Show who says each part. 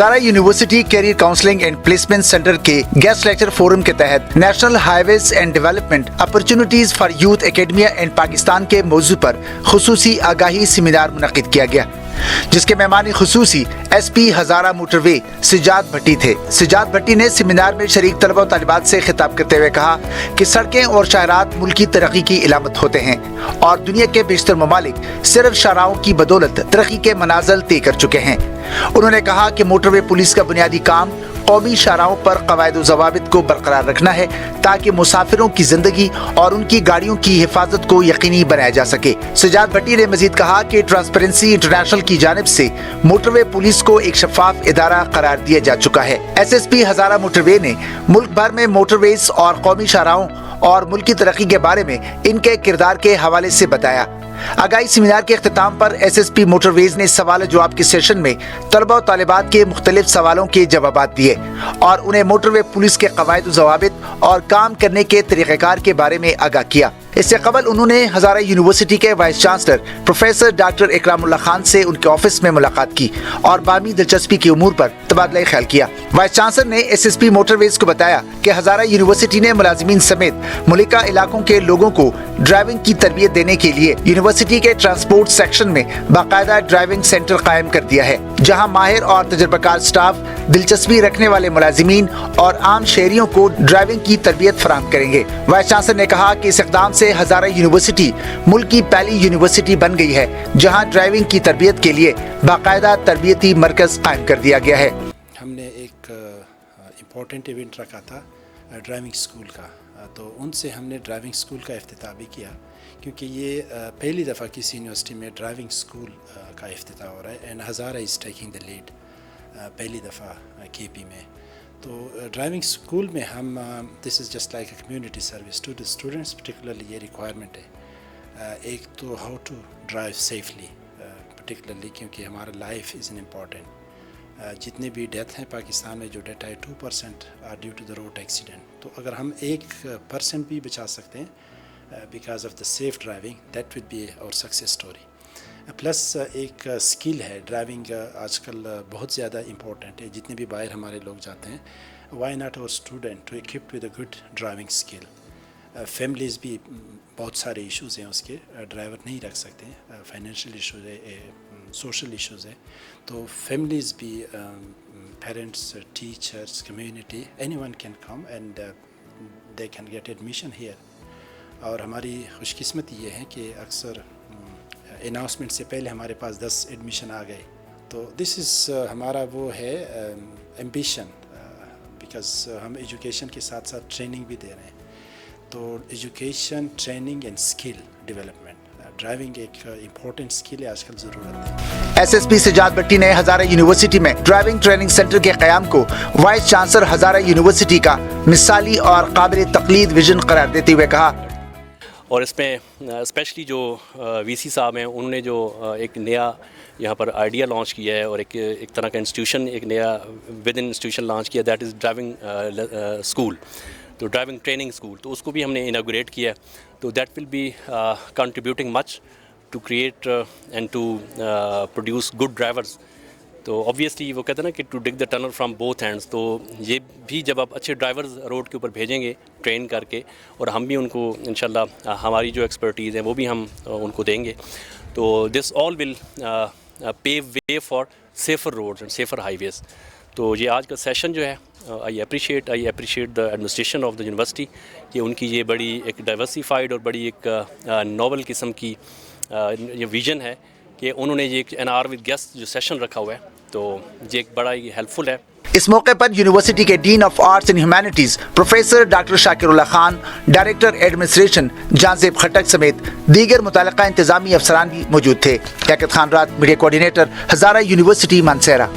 Speaker 1: Hazara university career counselling and placement centre के guest lecture forum के तहत national highways and development opportunities for youth academia and Pakistan के मौजू पर खुसूसी आगाही seminar मुनक्किद किया गया, जिसके मेहमान खुसूसी SP हजारा मोटरवे सिजाद भट्टी थे। सिजाद भट्टी ने सेमिनार में शरीक तलबा और तालिबात से खिताब करते हुए कहा कि सड़कें और शाहरात मुल्की तरक्की की इलामत होते हैं और दुनिया के बेशतर ममालिक सिर्फ शाहराओं की बदौलत तरक्की के मनाजिल तय कर चुके हैं। उन्होंने कहा कि मोटरवे पुलिस का बुनियादी काम कौमी शाहराओं पर कवायद व ज़वाबित को बरकरार रखना है ताकि मुसाफिरों की जिंदगी और उनकी गाड़ियों की हिफाजत को यकीनी बनाया जा सके। सिजाद भट्टी ने मजीद कहा कि ट्रांसपेरेंसी इंटरनेशनल की जानिब से मोटरवे पुलिस को एक शफाफ इदारा करार दिया जा चुका है। SSP हजारा मोटरवे ने मुल्क भर में मोटरवेज और कौमी शाहराओं और मुल्की तरक्की के बारे में इनके किरदार के हवाले से बताया। आगाही सेमिनार के अख्तिताम पर SSP मोटरवेज ने सवाल जवाब के सेशन में तलबा और तालिबात के मुख्तलिफ सवालों के जवाबात दिए और उन्हें मोटरवे पुलिस के कवायद व ज़वाबित और काम करने के तरीक़ेकार के बारे में आगाह किया। इससे कबल उन्होंने हजारा यूनिवर्सिटी के vice chancellor professor doctor Ikramullah Khan से उनके ऑफिस में मुलाकात की और बामी दिलचस्पी के उमूर पर तबादला ख्याल किया। वाइस चांसलर ने SSP मोटरवेज को बताया कि हजारा यूनिवर्सिटी ने मुलाजिमीन समेत मुल्का इलाकों के लोगों को ड्राइविंग की तरबियत देने के लिए यूनिवर्सिटी के ट्रांसपोर्ट सेक्शन में बाकायदा ड्राइविंग सेंटर कायम कर दिया है, जहाँ माहिर और तजर्बाकार स्टाफ दिलचस्पी रखने वाले मुलाजिमीन और आम शहरियों को ड्राइविंग की तरबियत फराहम करेंगे। वाइस चांसलर ने कहा कि इस इक़दाम से हजारा यूनिवर्सिटी मुल्क की पहली यूनिवर्सिटी बन गई है जहां ड्राइविंग की तरबियत के लिए बाकायदा तरबियती मरकज कायम कर दिया गया है।
Speaker 2: हमने एक इम्पोर्टेंट इवेंट रखा था ड्राइविंग स्कूल का, तो उनसे हमने ड्राइविंग स्कूल का इफ्तिताह भी किया, क्योंकि ये पहली दफ़ा किसी यूनिवर्सिटी में ड्राइविंग स्कूल का इफ्तिताह हो रहा है and Hazara is taking the lead पहली दफ़ा KP में। तो ड्राइविंग स्कूल में हम this is just like a community service to the students, particularly ये रिक्वायरमेंट है। एक तो how to drive safely particularly, क्योंकि हमारा लाइफ इज़ एन इम्पॉर्टेंट। जितने भी डेथ हैं पाकिस्तान में, जो डेटा है 2% are due to the road accident, तो अगर हम 1% भी बचा सकते हैं because of the safe driving, that will be our success story. Plus एक स्किल है ड्राइविंग, आजकल बहुत ज़्यादा इम्पोर्टेंट है। जितने भी बाहर हमारे लोग जाते हैं, why not our student to equip with a good driving skill. Families भी बहुत सारे इश्यूज़ हैं उसके, ड्राइवर नहीं रख सकते हैं, फाइनेंशियल इश्यूज़ है, सोशल इश्यूज़ है, तो फैमिलीज़ भी, parents, teachers, community, anyone can come and they can get admission here. और हमारी खुशकिस्मती ये है कि अक्सर अनाउंसमेंट से पहले हमारे पास 10 एडमिशन आ गए। तो दिस इज़ हमारा वो है एम्बिशन, बिकॉज हम एजुकेशन के साथ साथ ट्रेनिंग भी दे रहे हैं। तो education, training and skill development, driving एक इम्पोर्टेंट स्किल है, आजकल ज़रूरत है।
Speaker 1: SSP सिजाद भट्टी ने हजारा यूनिवर्सिटी में ड्राइविंग ट्रेनिंग सेंटर के क़याम को वाइस चांसलर हजारा यूनिवर्सिटी का मिसाली और काबिल तक़लीद विजन करार देते हुए कहा।
Speaker 3: और इसमें स्पेशली जो VC साहब हैं, उन्होंने जो एक नया यहाँ पर आइडिया लॉन्च किया है और एक तरह का इंस्टीट्यूशन, एक नया विद इन इंस्टीट्यूशन लॉन्च किया, दैट इज़ ड्राइविंग स्कूल, तो ड्राइविंग ट्रेनिंग स्कूल, तो उसको भी हमने इनागुरेट किया। तो that will be contributing much to create and to produce good drivers. तो ऑब्वियसली वो कहते हैं ना कि to dig the tunnel from both hands, तो ये भी जब आप अच्छे ड्राइवर्स रोड के ऊपर भेजेंगे ट्रेन करके, और हम भी उनको इंशाल्लाह हमारी जो एक्सपर्टीज़ है वो भी हम उनको देंगे, तो this all will pave way for safer roads and safer highways. तो ये आज का सेशन जो है, I appreciate the administration of the university कि उनकी ये बड़ी एक डाइवर्सिफाइड और बड़ी एक नॉवल किस्म की ये विज़न है कि उन्होंने ये एक NR विद गेस्ट जो सेशन रखा हुआ है, तो ये एक बड़ा ही हेल्पफुल है।
Speaker 1: इस मौके पर यूनिवर्सिटी के dean of arts and humanities professor doctor Shakirullah Khan, director administration Jahanzeb Khattak समेत दीगर मुतल्लिका इंतजामी अफसरान भी मौजूद थे। लियाकत खान रात, मीडिया कोऑर्डिनेटर, हजारा यूनिवर्सिटी, मानसेरा।